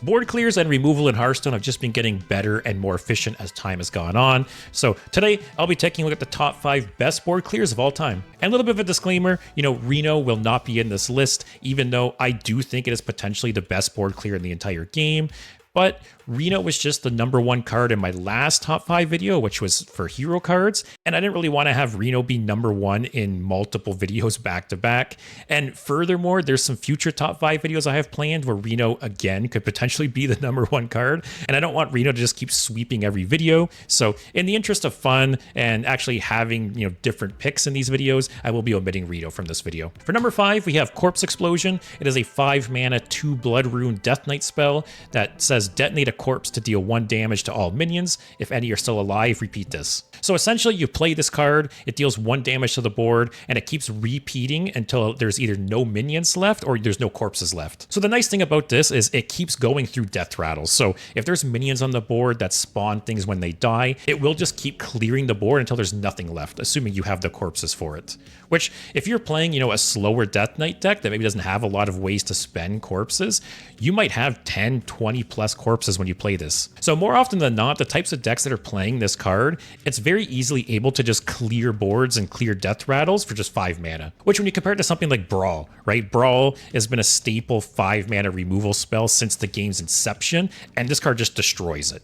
Board clears and removal in Hearthstone have just been getting better and more efficient as time has gone on. So today, I'll be taking a look at the top 5 best board clears of all time. And a little bit of a disclaimer, Reno will not be in this list, even though I do think it is potentially the best board clear in the entire game. But Reno was just the #1 card in my last top 5 video, which was for hero cards, and I didn't really want to have Reno be #1 in multiple videos back to back. And furthermore, there's some future top 5 videos I have planned where Reno again could potentially be the #1 card, and I don't want Reno to just keep sweeping every video. So in the interest of fun and actually having different picks in these videos, I will be omitting Reno from this video. For number 5, we have Corpse Explosion. It is a 5 mana 2 Blood Rune Death Knight spell that says detonate a corpse to deal 1 damage to all minions. If any are still alive, repeat this. So essentially you play this card, it deals 1 damage to the board, and it keeps repeating until there's either no minions left or there's no corpses left. So the nice thing about this is it keeps going through death rattles. So if there's minions on the board that spawn things when they die, it will just keep clearing the board until there's nothing left, assuming you have the corpses for it. Which, if you're playing, a slower Death Knight deck that maybe doesn't have a lot of ways to spend corpses, you might have 10, 20 plus corpses when you play this. So more often than not, the types of decks that are playing this card, it's very easily able to just clear boards and clear death rattles for just 5 mana. Which when you compare it to something like Brawl, right? Brawl has been a staple 5 mana removal spell since the game's inception, and this card just destroys it.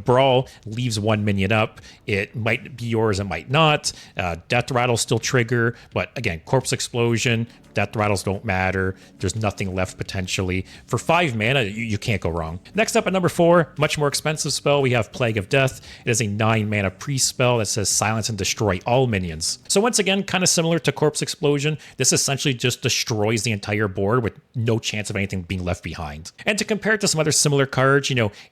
Brawl leaves 1 minion up. It might be yours, it might not. Death rattles still trigger, but again, Corpse Explosion, death rattles don't matter. There's nothing left potentially. For 5 mana, you can't go wrong. Next up at number 4, much more expensive spell, we have Plague of Death. It is a 9 mana priest spell that says silence and destroy all minions. So once again, kind of similar to Corpse Explosion, this essentially just destroys the entire board with no chance of anything being left behind. And to compare it to some other similar cards,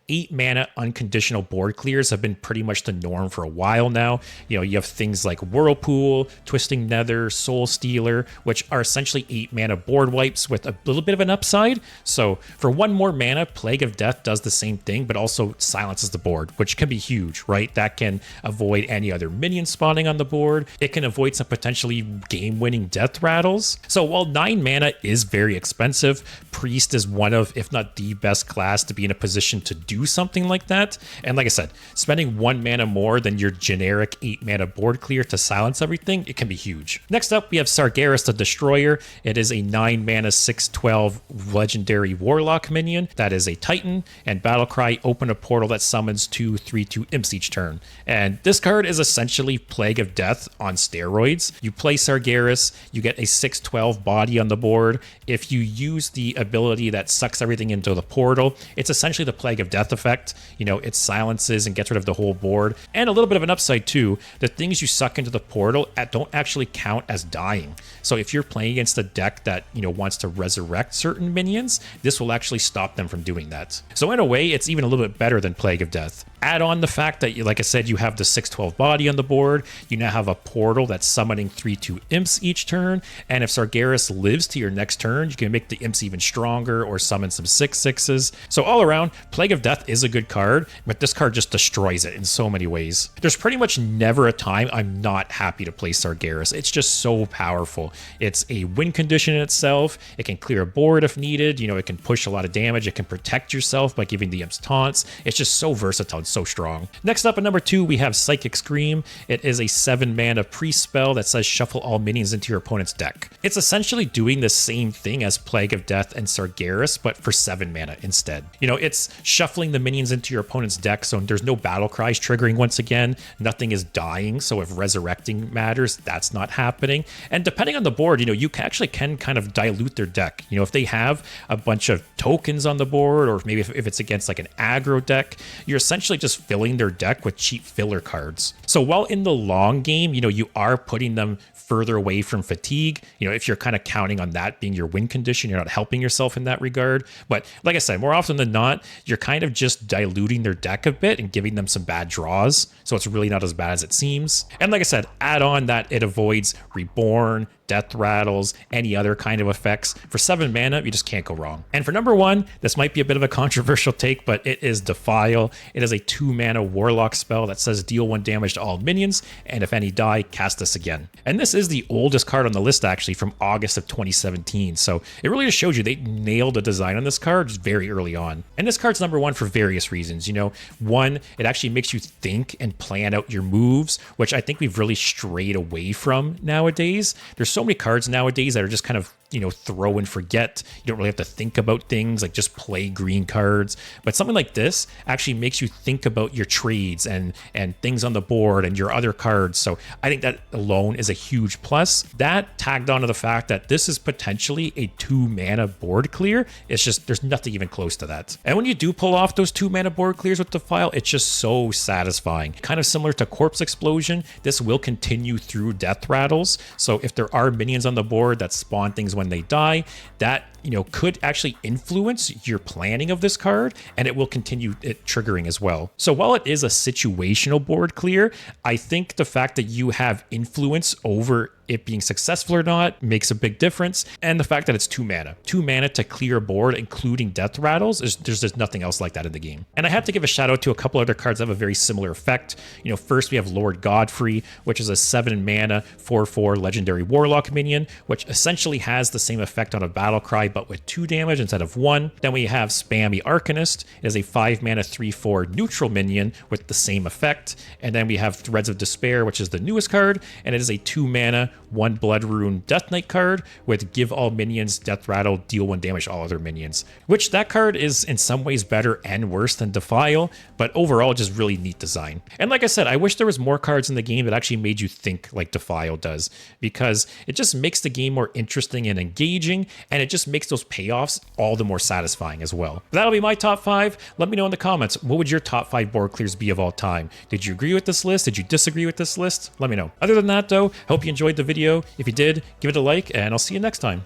8 mana unconditional board clears have been pretty much the norm for a while now. You have things like Whirlpool, Twisting Nether, Soul Stealer, which are essentially 8 mana board wipes with a little bit of an upside. So for 1 more mana, Plague of Death does the same thing, but also silences the board, which can be huge, right? That can avoid any other minion spawning on the board. It can avoid some potentially game-winning death rattles. So while 9 mana is very expensive, Priest is one of, if not the best class to be in a position to do something like that. And like I said, spending 1 mana more than your generic 8 mana board clear to silence everything, it can be huge. Next up, we have Sargeras the Destroyer. It is a 9 mana 6/12 legendary warlock minion that is a titan, and Battlecry open a portal that summons 2 3/2 imps each turn. And this card is essentially Plague of Death on steroids. You play Sargeras, you get a 6/12 body on the board. If you use the ability that sucks everything into the portal, it's essentially the Plague of Death effect. It silences and gets rid of the whole board. And a little bit of an upside too, the things you suck into the portal don't actually count as dying. So if you're playing against a deck that wants to resurrect certain minions, this will actually stop them from doing that. So in a way, it's even a little bit better than Plague of Death. Add on the fact that, like I said, you have the 6/12 body on the board. You now have a portal that's summoning 3/2 imps each turn. And if Sargeras lives to your next turn, you can make the imps even stronger or summon some 6/6s. So all around, Plague of Death is a good card, but this card just destroys it in so many ways. There's pretty much never a time I'm not happy to play Sargeras. It's just so powerful. It's a win condition in itself. It can clear a board if needed. It can push a lot of damage. It can protect yourself by giving the imps taunts. It's just so versatile and so strong. Next up at number 2, we have Psychic Scream. It is a 7 mana priest spell that says shuffle all minions into your opponent's deck. It's essentially doing the same thing as Plague of Death and Sargeras, but for 7 mana instead. It's shuffling the minions into your opponent's deck, so there's no battle cries triggering once again. Nothing is dying, so if resurrecting matters, that's not happening. And depending on the board, you actually can kind of dilute their deck. If they have a bunch of tokens on the board, or maybe if it's against like an aggro deck, you're essentially just filling their deck with cheap filler cards. So while in the long game, you are putting them further away from fatigue, if you're kind of counting on that being your win condition, you're not helping yourself in that regard. But like I said, more often than not, you're kind of just diluting their deck a bit and giving them some bad draws. So it's really not as bad as it seems. And like I said, add on that it avoids Reborn, death rattles, any other kind of effects. For 7 mana, you just can't go wrong. And for number 1, this might be a bit of a controversial take, but it is Defile. It is a 2 mana warlock spell that says deal 1 damage to all minions, and if any die, cast this again. And this is the oldest card on the list actually, from August of 2017. So it really just shows you they nailed the design on this card just very early on. And this card's number 1 for various reasons. You know, 1, it actually makes you think and plan out your moves, which I think we've really strayed away from nowadays. There's so many cards nowadays that are just kind of, you know, throw and forget. You don't really have to think about things, like just play green cards. But something like this actually makes you think about your trades and things on the board and your other cards. So I think that alone is a huge plus. That tagged on to the fact that this is potentially a 2 mana board clear. It's just, there's nothing even close to that. And when you do pull off those 2 mana board clears with Defile, it's just so satisfying. Kind of similar to Corpse Explosion, this will continue through death rattles. So if there are minions on the board that spawn things when they die, that, you know, could actually influence your planning of this card, and it will continue it triggering as well. So while it is a situational board clear, I think the fact that you have influence over it being successful or not makes a big difference. And the fact that it's 2 mana. 2 mana to clear a board, including death rattles, there's just nothing else like that in the game. And I have to give a shout out to a couple other cards that have a very similar effect. You know, first we have Lord Godfrey, which is a 7 mana 4/4 legendary warlock minion, which essentially has the same effect on a battle cry, but with 2 damage instead of 1. Then we have Spammy Arcanist. It is a 5 mana 3/4 neutral minion with the same effect. And then we have Threads of Despair, which is the newest card, and it is a 2 mana 1 Blood Rune Death Knight card with give all minions death rattle, deal 1 damage to all other minions. Which that card is in some ways better and worse than Defile, but overall just really neat design. And like I said, I wish there was more cards in the game that actually made you think like Defile does, because it just makes the game more interesting and engaging, and it just makes those payoffs all the more satisfying as well. But that'll be my top 5. Let me know in the comments, what would your top 5 board clears be of all time? Did you agree with this list? Did you disagree with this list? Let me know. Other than that though, I hope you enjoyed the video. If you did, give it a like, and I'll see you next time.